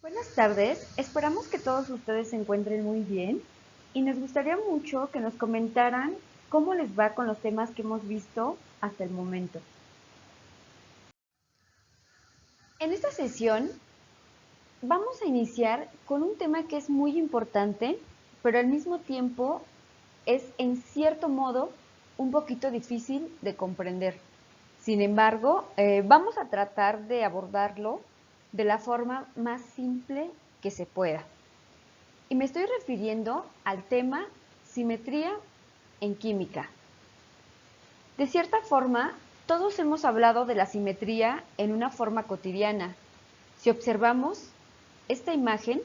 Buenas tardes, esperamos que todos ustedes se encuentren muy bien y nos gustaría mucho que nos comentaran cómo les va con los temas que hemos visto hasta el momento. En esta sesión vamos a iniciar con un tema que es muy importante, pero al mismo tiempo es en cierto modo un poquito difícil de comprender. Sin embargo, vamos a tratar de abordarlo de la forma más simple que se pueda. Y me estoy refiriendo al tema simetría en química. De cierta forma, todos hemos hablado de la simetría en una forma cotidiana. Si observamos esta imagen,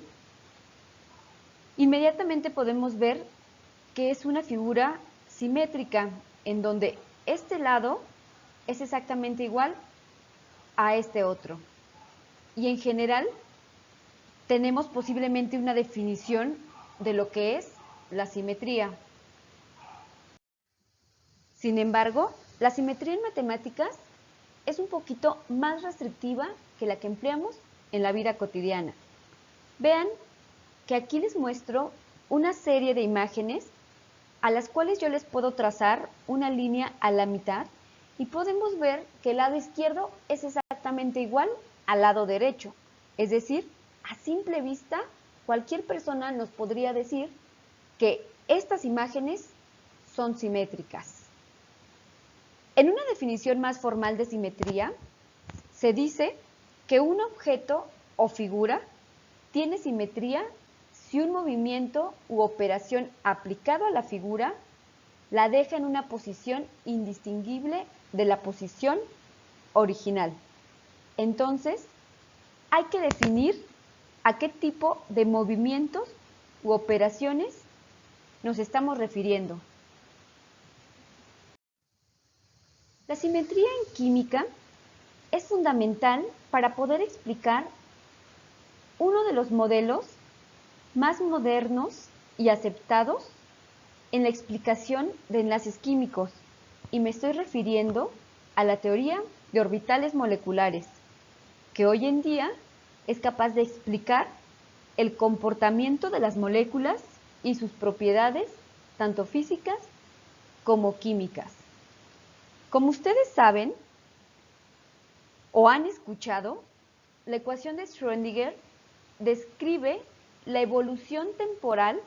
inmediatamente podemos ver que es una figura simétrica, en donde este lado es exactamente igual a este otro. Y en general, tenemos posiblemente una definición de lo que es la simetría. Sin embargo, la simetría en matemáticas es un poquito más restrictiva que la que empleamos en la vida cotidiana. Vean que aquí les muestro una serie de imágenes a las cuales yo les puedo trazar una línea a la mitad y podemos ver que el lado izquierdo es exactamente igual al lado derecho. Es decir, a simple vista, cualquier persona nos podría decir que estas imágenes son simétricas. En una definición más formal de simetría, se dice que un objeto o figura tiene simetría si un movimiento u operación aplicado a la figura la deja en una posición indistinguible de la posición original. Entonces, hay que definir a qué tipo de movimientos u operaciones nos estamos refiriendo. La simetría en química es fundamental para poder explicar uno de los modelos más modernos y aceptados en la explicación de enlaces químicos, y me estoy refiriendo a la teoría de orbitales moleculares, que hoy en día es capaz de explicar el comportamiento de las moléculas y sus propiedades, tanto físicas como químicas. Como ustedes saben o han escuchado, la ecuación de Schrödinger describe la evolución temporal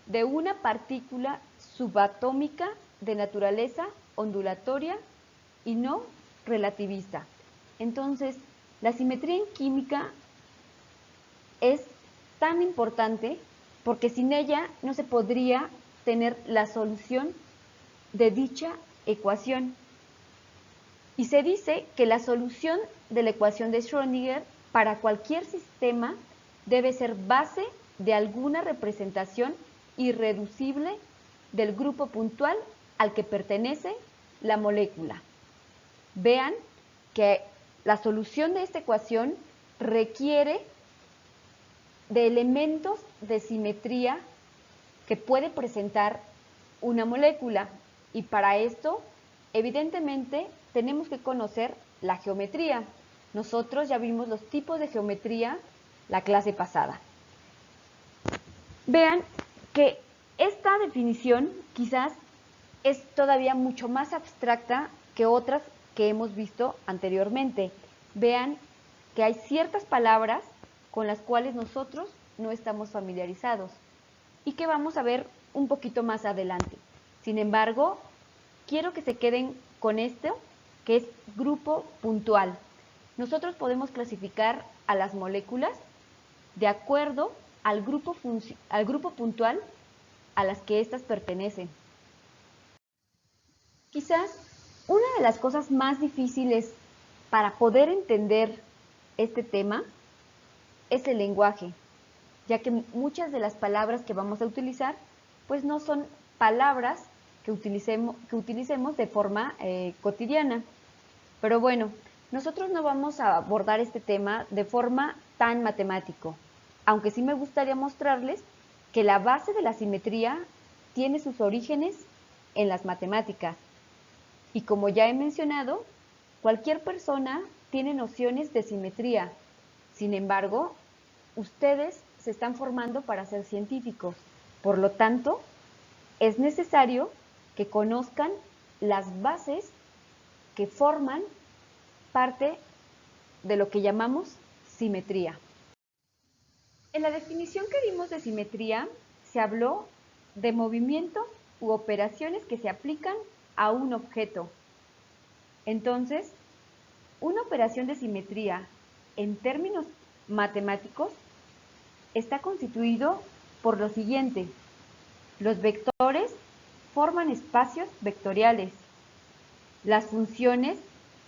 de una partícula subatómica de naturaleza ondulatoria y no relativista. Entonces, la simetría en química es tan importante porque sin ella no se podría tener la solución de dicha ecuación. Y se dice que la solución de la ecuación de Schrödinger para cualquier sistema debe ser base de alguna representación irreducible del grupo puntual al que pertenece la molécula. Vean que la solución de esta ecuación requiere de elementos de simetría que puede presentar una molécula, y para esto, evidentemente, tenemos que conocer la geometría. Nosotros ya vimos los tipos de geometría la clase pasada. Vean que esta definición quizás es todavía mucho más abstracta que otras que hemos visto anteriormente. Vean que hay ciertas palabras con las cuales nosotros no estamos familiarizados y que vamos a ver un poquito más adelante. Sin embargo, quiero que se queden con esto, que es grupo puntual. Nosotros podemos clasificar a las moléculas de acuerdo al grupo puntual a las que éstas pertenecen. Quizás una de las cosas más difíciles para poder entender este tema es el lenguaje, ya que muchas de las palabras que vamos a utilizar pues no son palabras que utilicemos de forma cotidiana. Pero bueno, nosotros no vamos a abordar este tema de forma tan matemático, aunque sí me gustaría mostrarles que la base de la simetría tiene sus orígenes en las matemáticas. Y como ya he mencionado, cualquier persona tiene nociones de simetría. Sin embargo, ustedes se están formando para ser científicos. Por lo tanto, es necesario que conozcan las bases que forman parte de lo que llamamos simetría. En la definición que dimos de simetría, se habló de movimientos u operaciones que se aplican a un objeto. Entonces, una operación de simetría, en términos matemáticos, está constituido por lo siguiente. Los vectores forman espacios vectoriales. Las funciones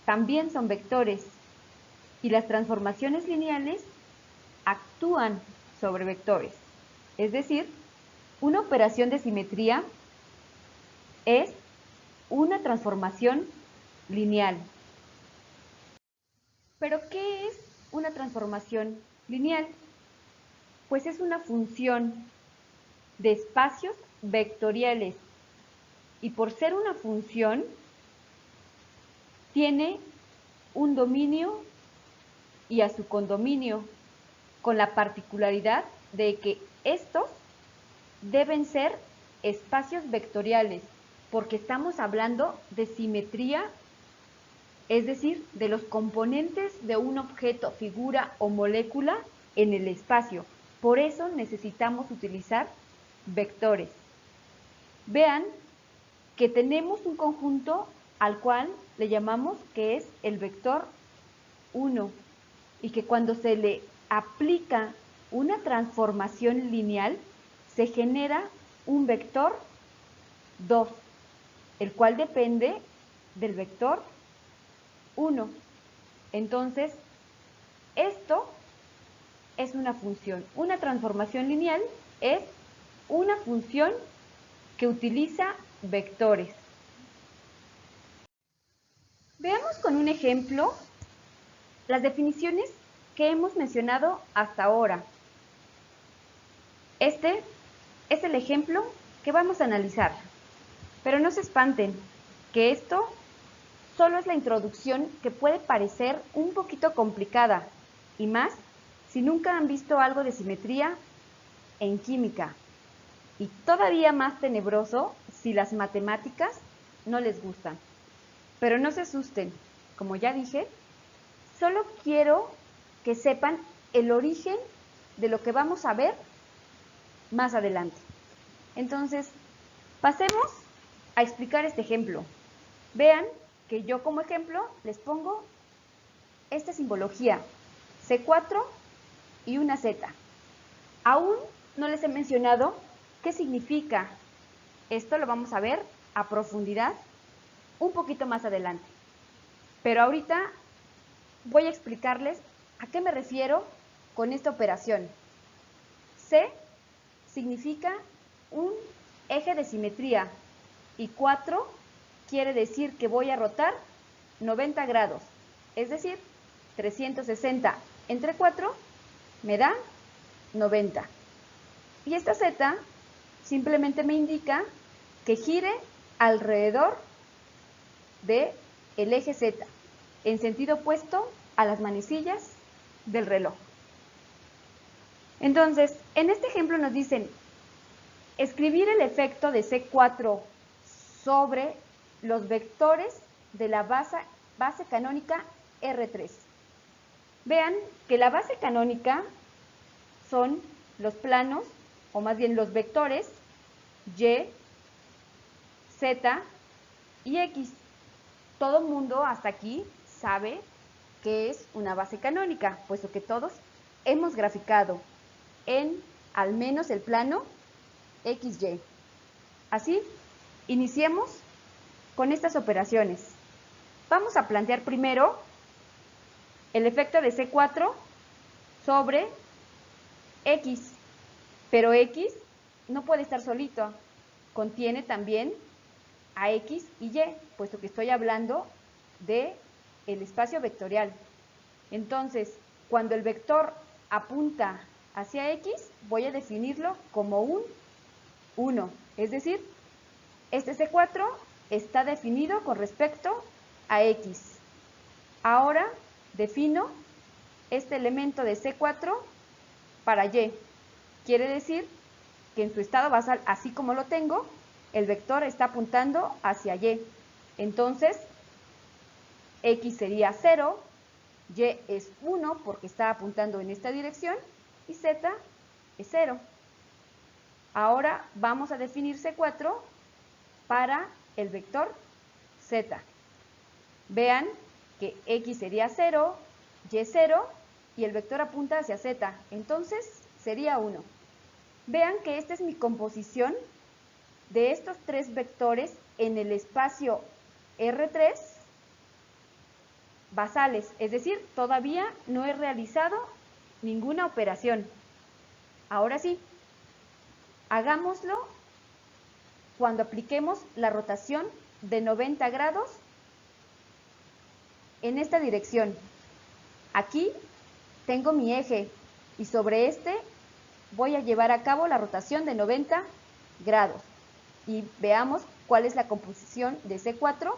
también son vectores. Y las transformaciones lineales actúan sobre vectores. Es decir, una operación de simetría es una transformación lineal. ¿Pero qué es una transformación lineal? Pues es una función de espacios vectoriales y por ser una función tiene un dominio y a su condominio, con la particularidad de que estos deben ser espacios vectoriales, porque estamos hablando de simetría, es decir, de los componentes de un objeto, figura o molécula en el espacio. Por eso necesitamos utilizar vectores. Vean que tenemos un conjunto al cual le llamamos que es el vector 1 y que cuando se le aplica una transformación lineal se genera un vector 2, el cual depende del vector 1. Entonces, esto es una función. Una transformación lineal es una función que utiliza vectores. Veamos con un ejemplo las definiciones que hemos mencionado hasta ahora. Este es el ejemplo que vamos a analizar. Pero no se espanten, que esto solo es la introducción que puede parecer un poquito complicada, y más si nunca han visto algo de simetría en química. Y todavía más tenebroso si las matemáticas no les gustan. Pero no se asusten, como ya dije, solo quiero que sepan el origen de lo que vamos a ver más adelante. Entonces, pasemos a explicar este ejemplo. Vean que yo como ejemplo les pongo esta simbología, C4 y una Z. Aún no les he mencionado qué significa. Esto lo vamos a ver a profundidad un poquito más adelante. Pero ahorita voy a explicarles a qué me refiero con esta operación. C significa un eje de simetría y 4 quiere decir que voy a rotar 90 grados, es decir, 360 entre 4 me da 90. Y esta Z simplemente me indica que gire alrededor del eje Z, en sentido opuesto a las manecillas del reloj. Entonces, en este ejemplo nos dicen, escribir el efecto de C4 sobre los vectores de la base canónica R3. Vean que la base canónica son los planos, o más bien los vectores, Y, Z y X. Todo mundo hasta aquí sabe que es una base canónica, puesto que todos hemos graficado en al menos el plano XY. Así, iniciemos con estas operaciones. Vamos a plantear primero el efecto de C4 sobre X, pero X no puede estar solito, contiene también a X y Y, puesto que estoy hablando del espacio vectorial. Entonces, cuando el vector apunta hacia X, voy a definirlo como un 1, es decir, este C4 está definido con respecto a X. Ahora defino este elemento de C4 para Y. Quiere decir que en su estado basal, así como lo tengo, el vector está apuntando hacia Y. Entonces, X sería 0, Y es 1 porque está apuntando en esta dirección y Z es 0. Ahora vamos a definir C4 para el vector Z. Vean que X sería 0, Y 0 y el vector apunta hacia Z. Entonces sería 1. Vean que esta es mi composición de estos tres vectores en el espacio R3 basales, es decir, todavía no he realizado ninguna operación. Ahora sí, hagámoslo cuando apliquemos la rotación de 90 grados en esta dirección. Aquí tengo mi eje y sobre este voy a llevar a cabo la rotación de 90 grados. Y veamos cuál es la composición de C4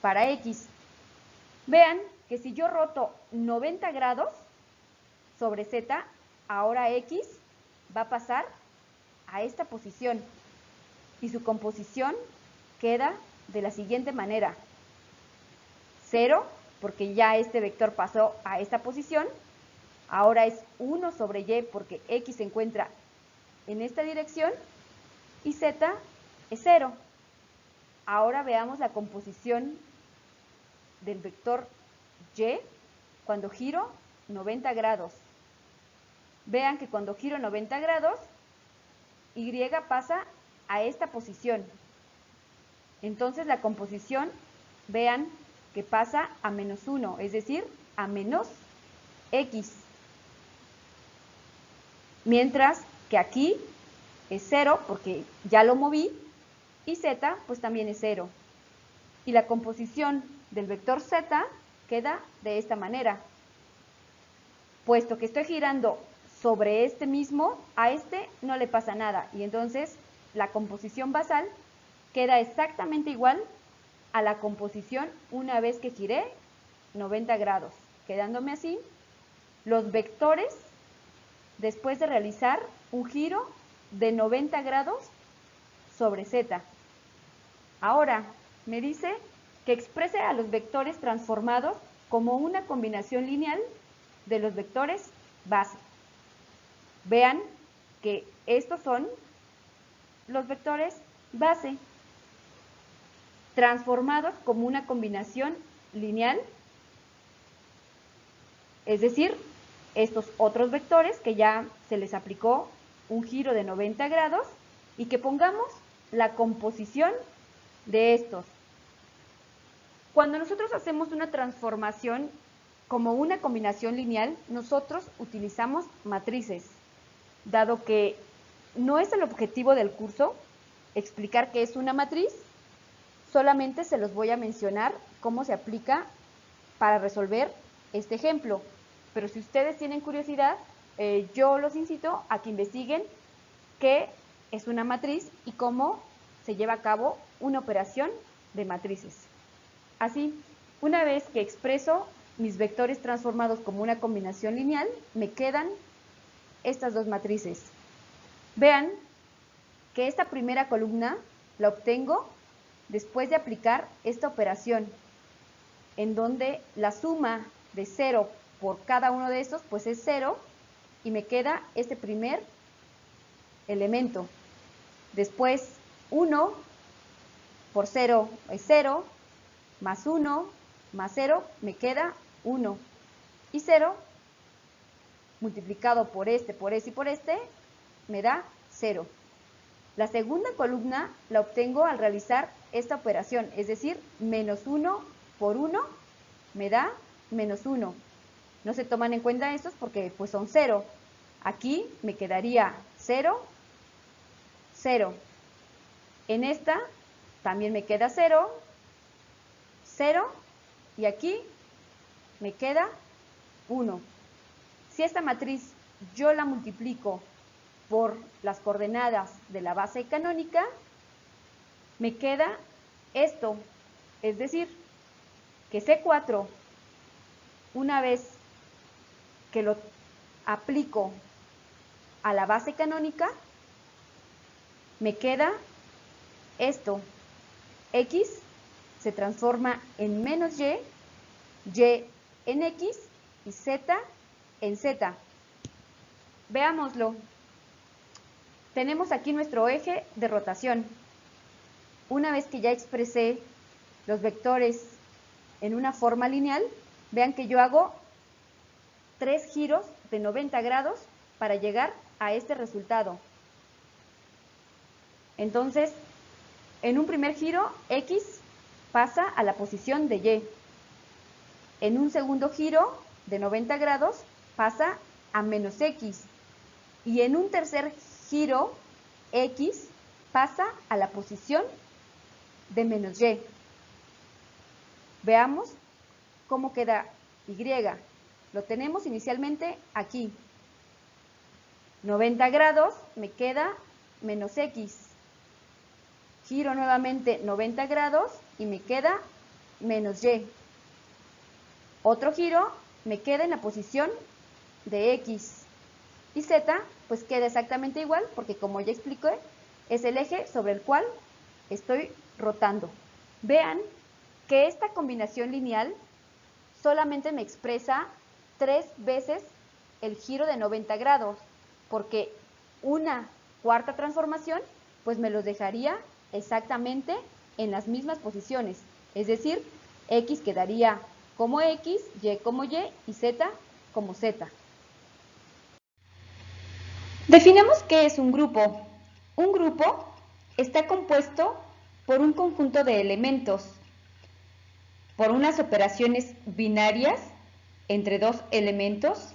para X. Vean que si yo roto 90 grados sobre Z, ahora X va a pasar a esta posición y su composición queda de la siguiente manera. 0, porque ya este vector pasó a esta posición. Ahora es 1 sobre Y porque X se encuentra en esta dirección y Z es 0. Ahora veamos la composición del vector Y cuando giro 90 grados. Vean que cuando giro 90 grados, Y pasa a esta posición. Entonces la composición, vean que pasa a menos 1, es decir, a menos X. Mientras que aquí es 0 porque ya lo moví y Z pues también es 0. Y la composición del vector Z queda de esta manera. Puesto que estoy girando sobre este mismo, a este no le pasa nada. Y entonces la composición basal queda exactamente igual a la composición una vez que giré 90 grados. Quedándome así los vectores después de realizar un giro de 90 grados sobre Z. Ahora, me dice que exprese a los vectores transformados como una combinación lineal de los vectores base. Vean que estos son los vectores base, transformados como una combinación lineal, es decir, estos otros vectores que ya se les aplicó un giro de 90 grados y que pongamos la composición de estos. Cuando nosotros hacemos una transformación como una combinación lineal, nosotros utilizamos matrices, dado que no es el objetivo del curso explicar qué es una matriz, solamente se los voy a mencionar cómo se aplica para resolver este ejemplo. Pero si ustedes tienen curiosidad, yo los incito a que investiguen qué es una matriz y cómo se lleva a cabo una operación de matrices. Así, una vez que expreso mis vectores transformados como una combinación lineal, me quedan estas dos matrices. Vean que esta primera columna la obtengo después de aplicar esta operación, en donde la suma de 0 por cada uno de estos pues es 0 y me queda este primer elemento. Después 1 por 0 es 0, más 1 más 0 me queda 1 y 0 multiplicado por este y por este me da 0. La segunda columna la obtengo al realizar esta operación, es decir, menos 1 por 1 me da menos 1. No se toman en cuenta estos porque pues son 0. Aquí me quedaría 0, 0. En esta también me queda 0, 0 y aquí me queda 1. Si esta matriz yo la multiplico por las coordenadas de la base canónica, me queda esto, es decir, que C4, una vez que lo aplico a la base canónica, me queda esto. X se transforma en menos y en x y z en z. Veámoslo. Tenemos aquí nuestro eje de rotación. Una vez que ya expresé los vectores en una forma lineal, vean que yo hago 3 giros de 90 grados para llegar a este resultado. Entonces, en un primer giro, X pasa a la posición de Y. En un segundo giro de 90 grados pasa a menos X. Y en un tercer giro, X pasa a la posición de menos Y. Veamos cómo queda Y. Lo tenemos inicialmente aquí. 90 grados me queda menos X. Giro nuevamente 90 grados y me queda menos Y. Otro giro me queda en la posición de X. Y Z pues queda exactamente igual porque, como ya expliqué, es el eje sobre el cual estoy rotando. Vean que esta combinación lineal solamente me expresa 3 veces el giro de 90 grados, porque una cuarta transformación pues me los dejaría exactamente en las mismas posiciones, es decir, X quedaría como X, Y como Y y Z como Z. Definamos qué es un grupo. Un grupo está compuesto por un conjunto de elementos, por unas operaciones binarias entre dos elementos,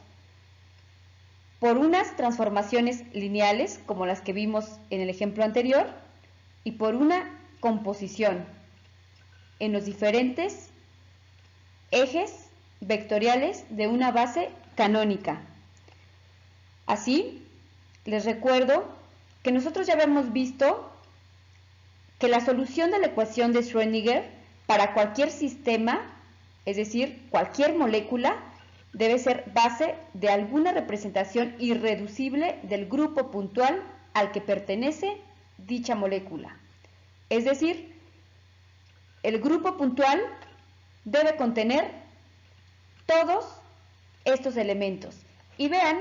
por unas transformaciones lineales, como las que vimos en el ejemplo anterior, y por una composición en los diferentes ejes vectoriales de una base canónica. Así, les recuerdo que nosotros ya habíamos visto que la solución de la ecuación de Schrödinger para cualquier sistema, es decir, cualquier molécula, debe ser base de alguna representación irreducible del grupo puntual al que pertenece dicha molécula. Es decir, el grupo puntual debe contener todos estos elementos. Y vean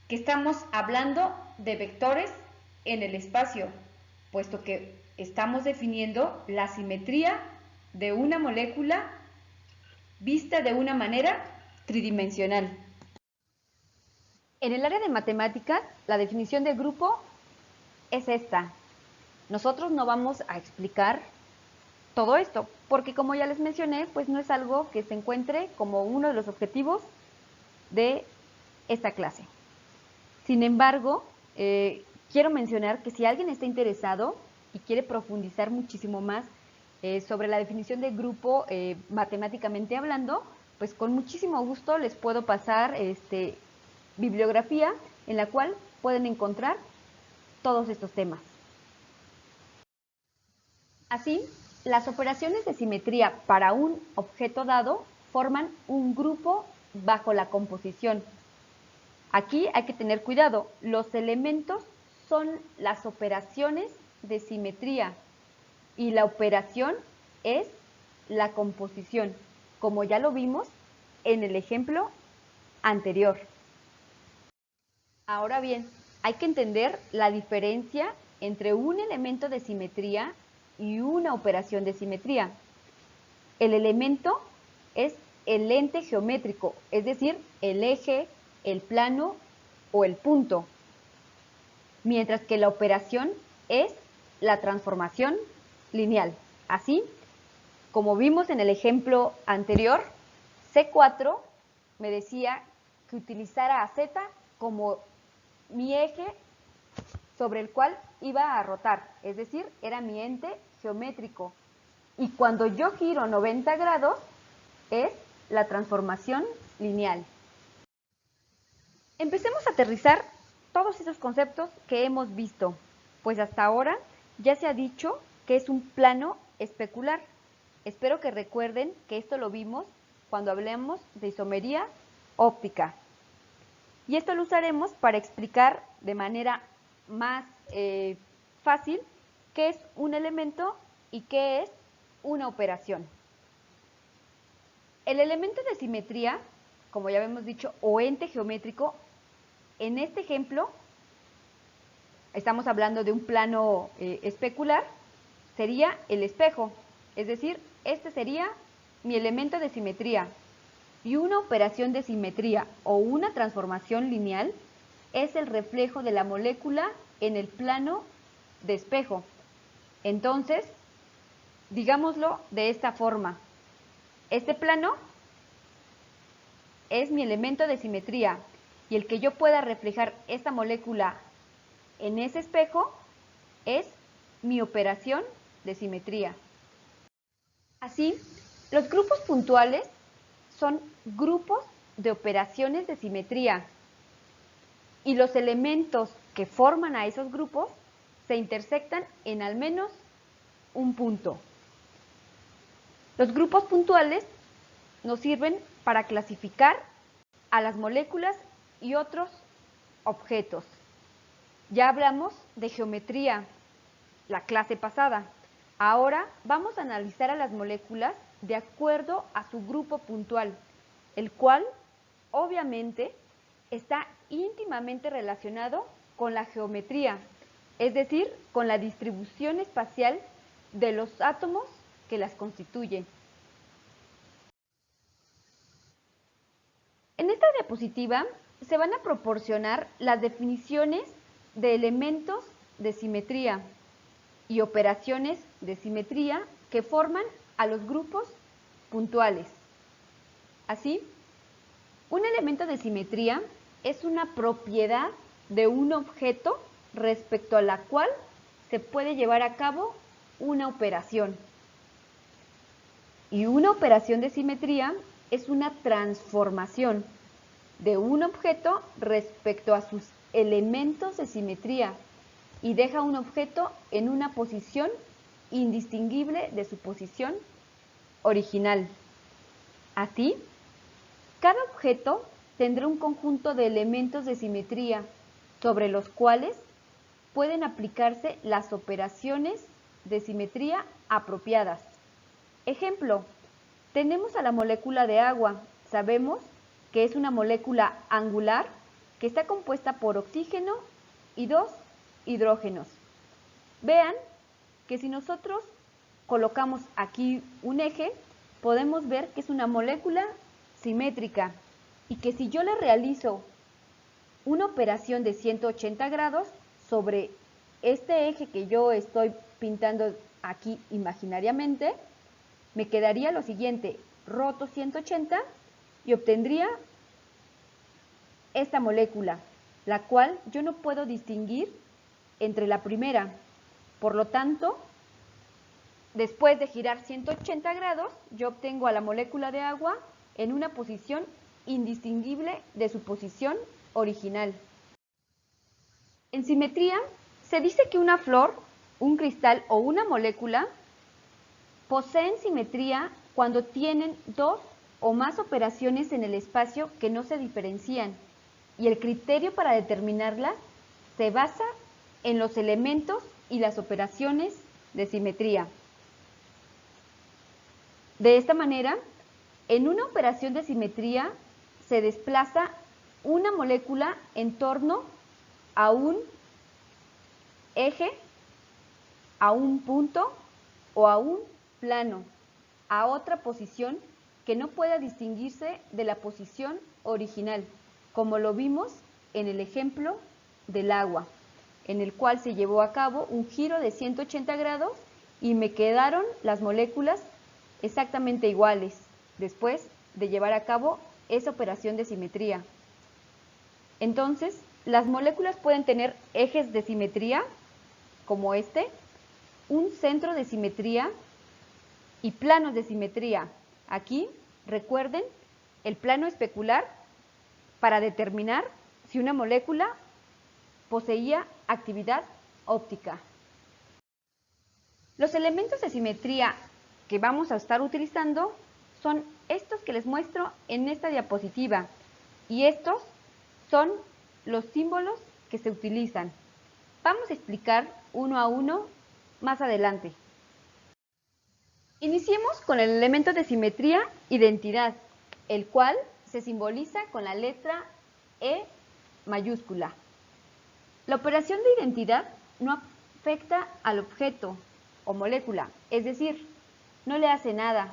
que estamos hablando de vectores en el espacio, puesto que estamos definiendo la simetría de una molécula vista de una manera tridimensional. En el área de matemáticas, la definición de grupo es esta. Nosotros no vamos a explicar todo esto, porque, como ya les mencioné, pues no es algo que se encuentre como uno de los objetivos de esta clase. Sin embargo, quiero mencionar que si alguien está interesado y quiere profundizar muchísimo más sobre la definición de grupo matemáticamente hablando, pues con muchísimo gusto les puedo pasar bibliografía en la cual pueden encontrar todos estos temas. Así, las operaciones de simetría para un objeto dado forman un grupo bajo la composición. Aquí hay que tener cuidado, los elementos son las operaciones de simetría y la operación es la composición, como ya lo vimos en el ejemplo anterior. Ahora bien, hay que entender la diferencia entre un elemento de simetría y una operación de simetría. El elemento es el ente geométrico, es decir, el eje, el plano o el punto, mientras que la operación es la transformación lineal. Así, como vimos en el ejemplo anterior, C4 me decía que utilizara a Z como mi eje sobre el cual iba a rotar, es decir, era mi ente geométrico. Y cuando yo giro 90 grados, es la transformación lineal. Empecemos a aterrizar todos esos conceptos que hemos visto, pues hasta ahora ya se ha dicho que es un plano especular. Espero que recuerden que esto lo vimos cuando hablamos de isomería óptica. Y esto lo usaremos para explicar de manera más fácil qué es un elemento y qué es una operación. El elemento de simetría, como ya habíamos dicho, o ente geométrico, en este ejemplo, estamos hablando de un plano especular, sería el espejo. Es decir, este sería mi elemento de simetría. Y una operación de simetría o una transformación lineal es el reflejo de la molécula en el plano de espejo. Entonces, digámoslo de esta forma. Este plano es mi elemento de simetría y el que yo pueda reflejar esta molécula en ese espejo es mi operación de simetría. Así, los grupos puntuales son grupos de operaciones de simetría y los elementos que forman a esos grupos se intersectan en al menos un punto. Los grupos puntuales nos sirven para clasificar a las moléculas y otros objetos. Ya hablamos de geometría la clase pasada. Ahora vamos a analizar a las moléculas de acuerdo a su grupo puntual, el cual obviamente está íntimamente relacionado con la geometría, es decir, con la distribución espacial de los átomos que las constituyen. En esta diapositiva se van a proporcionar las definiciones de elementos de simetría y operaciones de simetría que forman a los grupos puntuales. Así, un elemento de simetría es una propiedad de un objeto respecto a la cual se puede llevar a cabo una operación. Y una operación de simetría es una transformación de un objeto respecto a sus elementos de simetría y deja un objeto en una posición indistinguible de su posición original. Así, cada objeto tendrá un conjunto de elementos de simetría sobre los cuales pueden aplicarse las operaciones de simetría apropiadas. Ejemplo, tenemos a la molécula de agua. Sabemos que es una molécula angular que está compuesta por oxígeno y 2 hidrógenos. Vean que si nosotros colocamos aquí un eje, podemos ver que es una molécula simétrica y que si yo le realizo una operación de 180 grados sobre este eje que yo estoy pintando aquí imaginariamente, me quedaría lo siguiente, roto 180 y obtendría esta molécula, la cual yo no puedo distinguir entre la primera. Por lo tanto, después de girar 180 grados, yo obtengo a la molécula de agua en una posición indistinguible de su posición original. En simetría, se dice que una flor, un cristal o una molécula poseen simetría cuando tienen dos o más operaciones en el espacio que no se diferencian, y el criterio para determinarlas se basa en los elementos y las operaciones de simetría. De esta manera, en una operación de simetría se desplaza una molécula en torno a un eje, a un punto o a un plano, a otra posición que no pueda distinguirse de la posición original, como lo vimos en el ejemplo del agua, en el cual se llevó a cabo un giro de 180 grados y me quedaron las moléculas exactamente iguales después de llevar a cabo esa operación de simetría. Entonces, las moléculas pueden tener ejes de simetría, como este, un centro de simetría y planos de simetría. Aquí, recuerden, el plano especular para determinar si una molécula poseía actividad óptica. Los elementos de simetría que vamos a estar utilizando son estos que les muestro en esta diapositiva, y estos son los símbolos que se utilizan. Vamos a explicar uno a uno más adelante. Iniciemos con el elemento de simetría, identidad, el cual se simboliza con la letra E mayúscula. La operación de identidad no afecta al objeto o molécula, es decir, no le hace nada.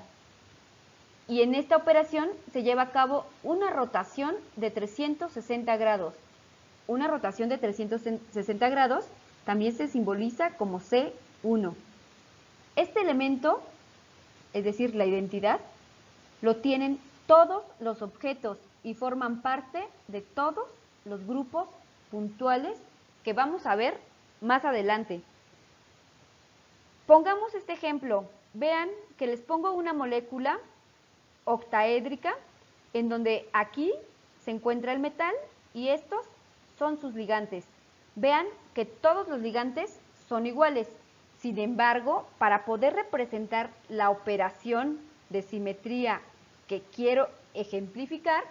Y en esta operación se lleva a cabo una rotación de 360 grados. Una rotación de 360 grados también se simboliza como C1. Este elemento, es decir, la identidad, lo tienen todos los objetos y forman parte de todos los grupos puntuales que vamos a ver más adelante. Pongamos este ejemplo. Vean que les pongo una molécula octaédrica en donde aquí se encuentra el metal y estos son sus ligantes. Vean que todos los ligantes son iguales. Sin embargo, para poder representar la operación de simetría que quiero ejemplificar,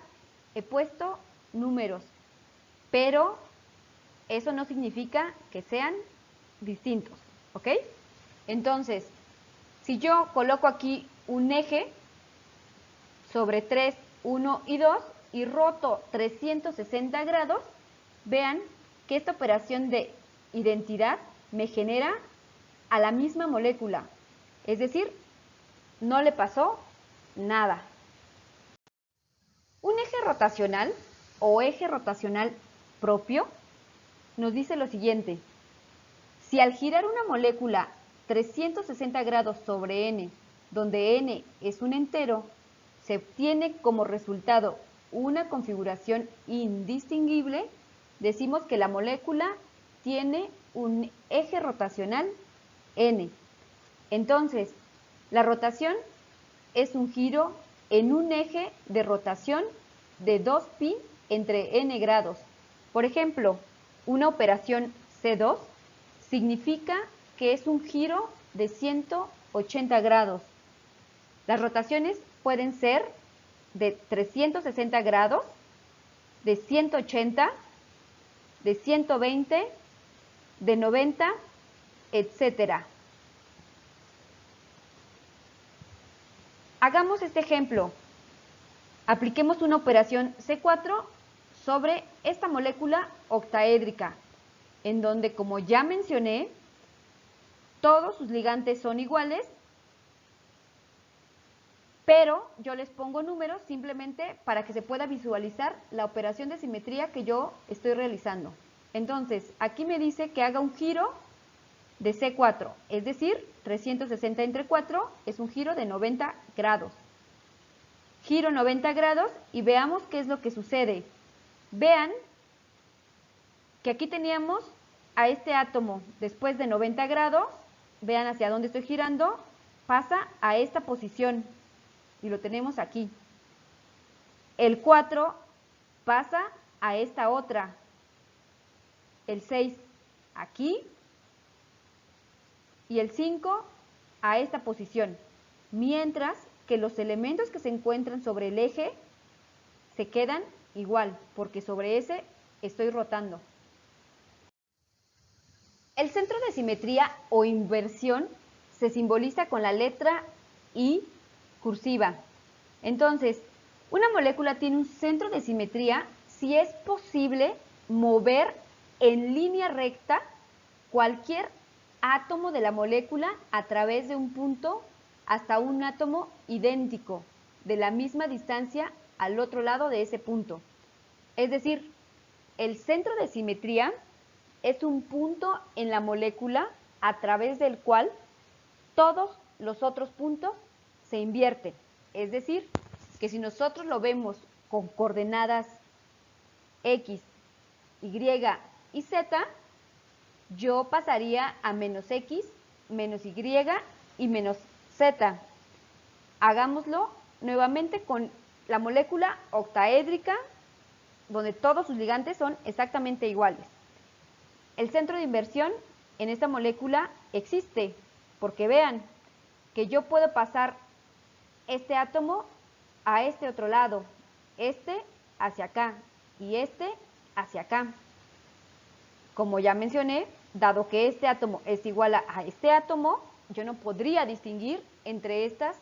he puesto números, pero eso no significa que sean distintos, ¿ok? Entonces, si yo coloco aquí un eje sobre 3, 1 y 2 y roto 360 grados, vean que esta operación de identidad me genera a la misma molécula, es decir, no le pasó nada. Un eje rotacional o eje rotacional propio nos dice lo siguiente: si al girar una molécula 360 grados sobre n, donde n es un entero, se obtiene como resultado una configuración indistinguible, decimos que la molécula tiene un eje rotacional n. Entonces, la rotación es un giro en un eje de rotación de 2π entre n grados. Por ejemplo, una operación C2 significa que es un giro de 180 grados. Las rotaciones pueden ser de 360 grados, de 180, de 120, de 90, etc. Hagamos este ejemplo. Apliquemos una operación C4 sobre esta molécula octaédrica, en donde, como ya mencioné, todos sus ligantes son iguales, pero yo les pongo números simplemente para que se pueda visualizar la operación de simetría que yo estoy realizando. Entonces, aquí me dice que haga un giro de C4, es decir, 360 entre 4 es un giro de 90 grados. Giro 90 grados y veamos qué es lo que sucede. Vean que aquí teníamos a este átomo después de 90 grados, vean hacia dónde estoy girando, pasa a esta posición y lo tenemos aquí. El 4 pasa a esta otra, el 6 aquí y el 5 a esta posición, mientras que los elementos que se encuentran sobre el eje se quedan igual, porque sobre ese estoy rotando. El centro de simetría o inversión se simboliza con la letra I cursiva. Entonces, una molécula tiene un centro de simetría si es posible mover en línea recta cualquier átomo de la molécula a través de un punto hasta un átomo idéntico de la misma distancia al otro lado de ese punto. Es decir, el centro de simetría es un punto en la molécula a través del cual todos los otros puntos se invierten. Es decir, que si nosotros lo vemos con coordenadas X, Y y Z, yo pasaría a menos X, menos Y y menos Z. Hagámoslo nuevamente con la molécula octaédrica, donde todos sus ligantes son exactamente iguales. El centro de inversión en esta molécula existe, porque vean que yo puedo pasar este átomo a este otro lado, este hacia acá y este hacia acá. Como ya mencioné, dado que este átomo es igual a este átomo, yo no podría distinguir entre estas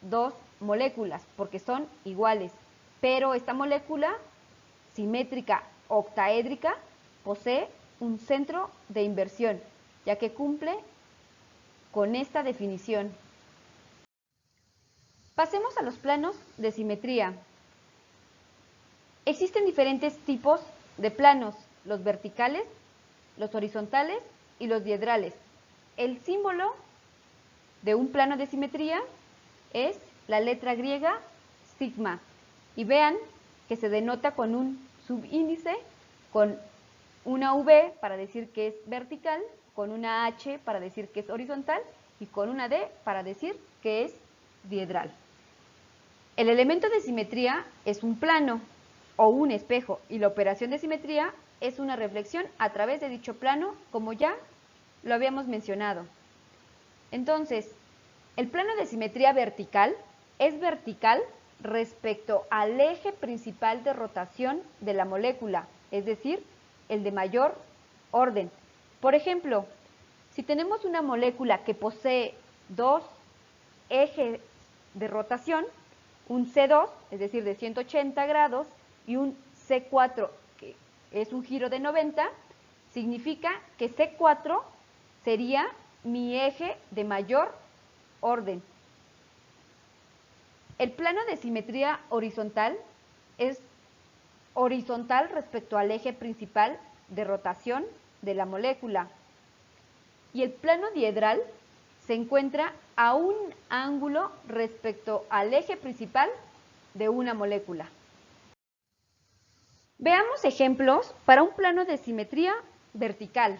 dos moléculas porque son iguales. Pero esta molécula simétrica octaédrica posee un centro de inversión, ya que cumple con esta definición. Pasemos a los planos de simetría. Existen diferentes tipos de planos, los verticales, los horizontales y los diedrales. El símbolo de un plano de simetría es la letra griega sigma. Y vean que se denota con un subíndice, con una V para decir que es vertical, con una H para decir que es horizontal y con una D para decir que es diedral. El elemento de simetría es un plano o un espejo y la operación de simetría es una reflexión a través de dicho plano, como ya lo habíamos mencionado. Entonces, el plano de simetría vertical es vertical respecto al eje principal de rotación de la molécula, es decir, el de mayor orden. Por ejemplo, si tenemos una molécula que posee dos ejes de rotación, un C2, es decir, de 180 grados, y un C4, que es un giro de 90, significa que C4 sería mi eje de mayor orden. El plano de simetría horizontal es horizontal respecto al eje principal de rotación de la molécula. Y el plano diedral se encuentra a un ángulo respecto al eje principal de una molécula. Veamos ejemplos para un plano de simetría vertical.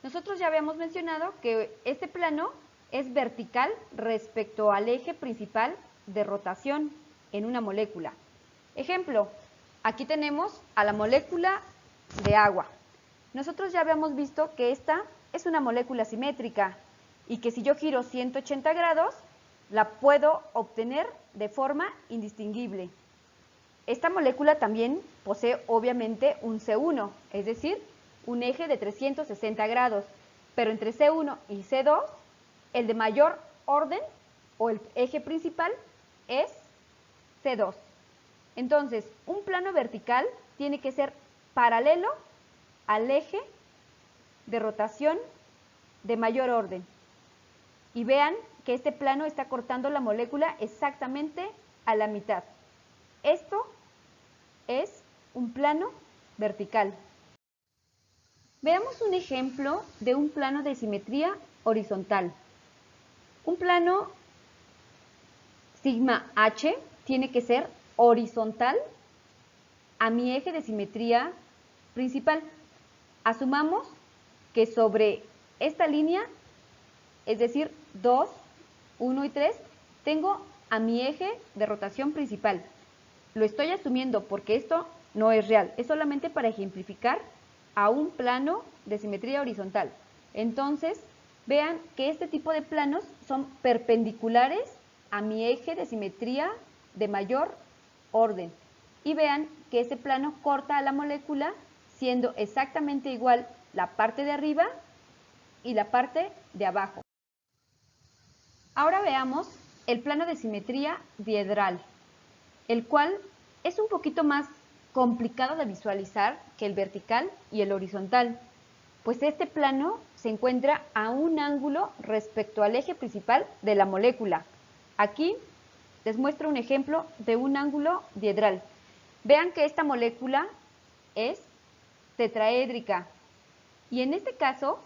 Nosotros ya habíamos mencionado que este plano es vertical respecto al eje principal de rotación en una molécula. Ejemplo, aquí tenemos a la molécula de agua. Nosotros ya habíamos visto que esta es una molécula simétrica y que si yo giro 180 grados, la puedo obtener de forma indistinguible. Esta molécula también posee obviamente un C1, es decir, un eje de 360 grados, pero entre C1 y C2, el de mayor orden o el eje principal es C2. Entonces, un plano vertical tiene que ser paralelo al eje de rotación de mayor orden. Y vean que este plano está cortando la molécula exactamente a la mitad. Esto es un plano vertical. Veamos un ejemplo de un plano de simetría horizontal. Un plano sigma H tiene que ser horizontal a mi eje de simetría principal. Asumamos que sobre esta línea, es decir, 2, 1 y 3, tengo a mi eje de rotación principal. Lo estoy asumiendo porque esto no es real, es solamente para ejemplificar a un plano de simetría horizontal. Entonces, vean que este tipo de planos son perpendiculares a mi eje de simetría de mayor orden. Y vean que este plano corta a la molécula siendo exactamente igual la parte de arriba y la parte de abajo. Ahora veamos el plano de simetría diedral, el cual es un poquito más complicado de visualizar que el vertical y el horizontal, pues este plano se encuentra a un ángulo respecto al eje principal de la molécula. Aquí les muestro un ejemplo de un ángulo diedral. Vean que esta molécula es tetraédrica y en este caso,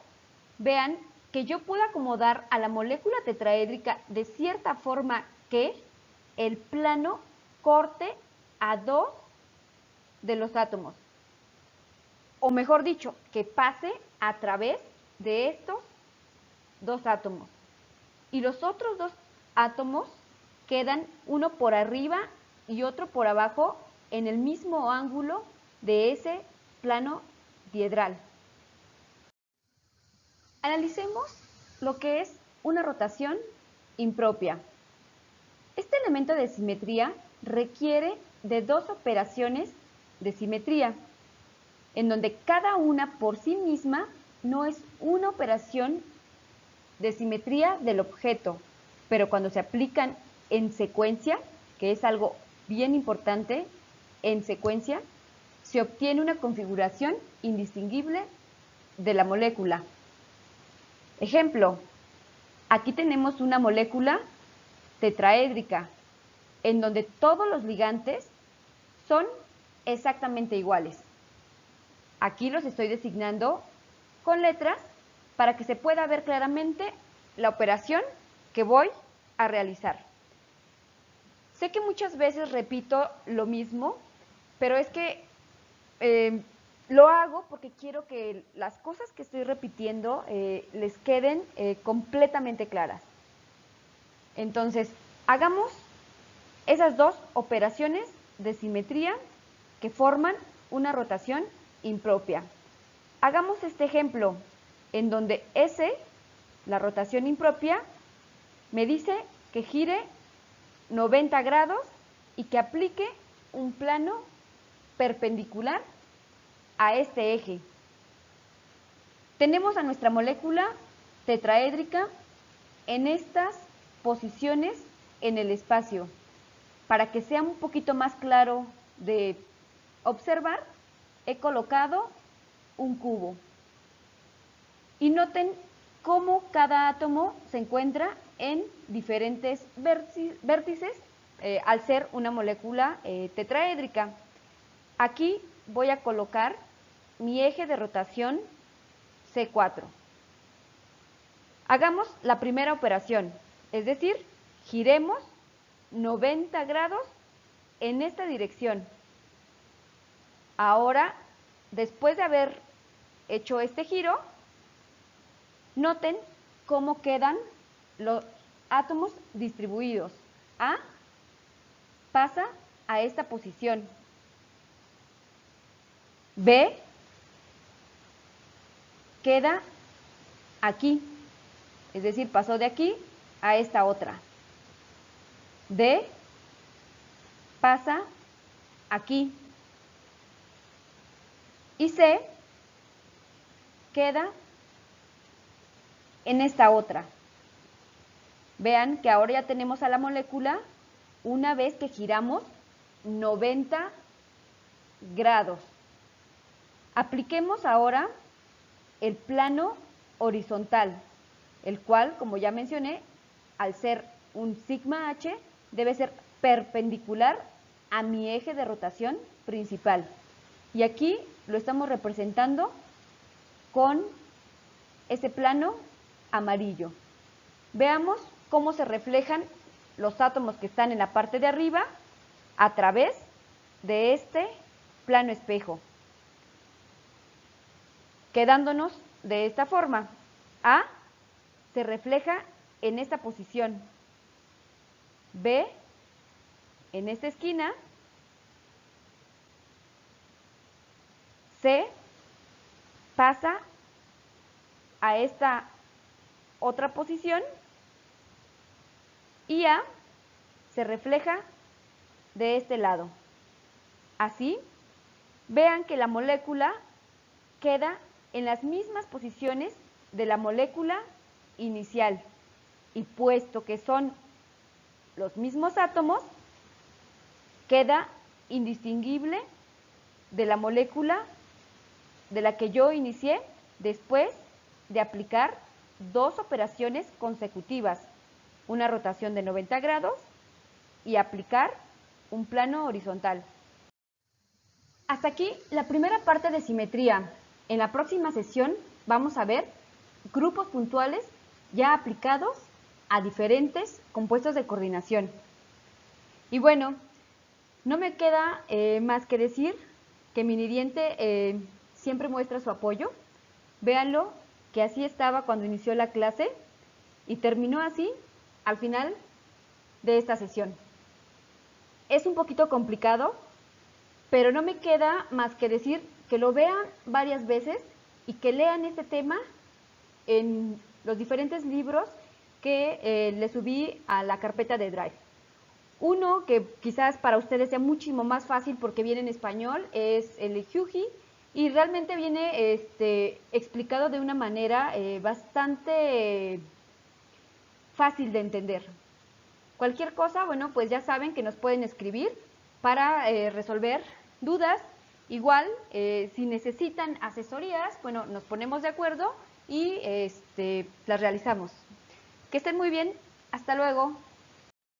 vean que yo puedo acomodar a la molécula tetraédrica de cierta forma que el plano corte a dos de los átomos, o mejor dicho, que pase a través de estos dos átomos. Y los otros dos átomos quedan uno por arriba y otro por abajo en el mismo ángulo de ese plano diedral. Analicemos lo que es una rotación impropia. Este elemento de simetría requiere de dos operaciones de simetría, en donde cada una por sí misma no es una operación de simetría del objeto, pero cuando se aplican en secuencia, que es algo bien importante, en secuencia, se obtiene una configuración indistinguible de la molécula. Ejemplo, aquí tenemos una molécula tetraédrica, en donde todos los ligantes son exactamente iguales. Aquí los estoy designando con letras para que se pueda ver claramente la operación que voy a realizar. Sé que muchas veces repito lo mismo, pero es que lo hago porque quiero que las cosas que estoy repitiendo les queden completamente claras. Entonces, hagamos esas dos operaciones de simetría que forman una rotación impropia. Hagamos este ejemplo en donde S, la rotación impropia, me dice que gire 90 grados y que aplique un plano perpendicular a este eje. Tenemos a nuestra molécula tetraédrica en estas posiciones en el espacio. Para que sea un poquito más claro de observar, he colocado un cubo. Y noten cómo cada átomo se encuentra en diferentes vértices al ser una molécula tetraédrica. Aquí voy a colocar mi eje de rotación C4. Hagamos la primera operación, es decir, giremos 90 grados en esta dirección. Ahora, después de haber hecho este giro, noten cómo quedan los átomos distribuidos. A pasa a esta posición. B queda aquí, es decir, pasó de aquí a esta otra. D pasa aquí. Y C queda en esta otra. Vean que ahora ya tenemos a la molécula una vez que giramos 90 grados. Apliquemos ahora el plano horizontal, el cual, como ya mencioné, al ser un sigma h, debe ser perpendicular a mi eje de rotación principal. Y aquí lo estamos representando con ese plano amarillo. Veamos cómo se reflejan los átomos que están en la parte de arriba a través de este plano espejo, quedándonos de esta forma. A se refleja en esta posición, B en esta esquina, C pasa a esta otra posición y A se refleja de este lado. Así, vean que la molécula queda en las mismas posiciones de la molécula inicial, y puesto que son los mismos átomos, queda indistinguible de la molécula de la que yo inicié después de aplicar dos operaciones consecutivas, una rotación de 90 grados y aplicar un plano horizontal. Hasta aquí la primera parte de simetría. En la próxima sesión vamos a ver grupos puntuales ya aplicados a diferentes compuestos de coordinación. Y bueno, no me queda más que decir que Minidiente siempre muestra su apoyo. Véanlo, que así estaba cuando inició la clase y terminó así al final de esta sesión. Es un poquito complicado, pero no me queda más que decir que lo vean varias veces y que lean este tema en los diferentes libros que le subí a la carpeta de Drive. Uno que quizás para ustedes sea muchísimo más fácil porque viene en español es el Hyuji y realmente viene explicado de una manera bastante fácil de entender. Cualquier cosa, bueno, pues ya saben que nos pueden escribir para resolver dudas. Igual, si necesitan asesorías, bueno, nos ponemos de acuerdo y las realizamos. Que estén muy bien. Hasta luego.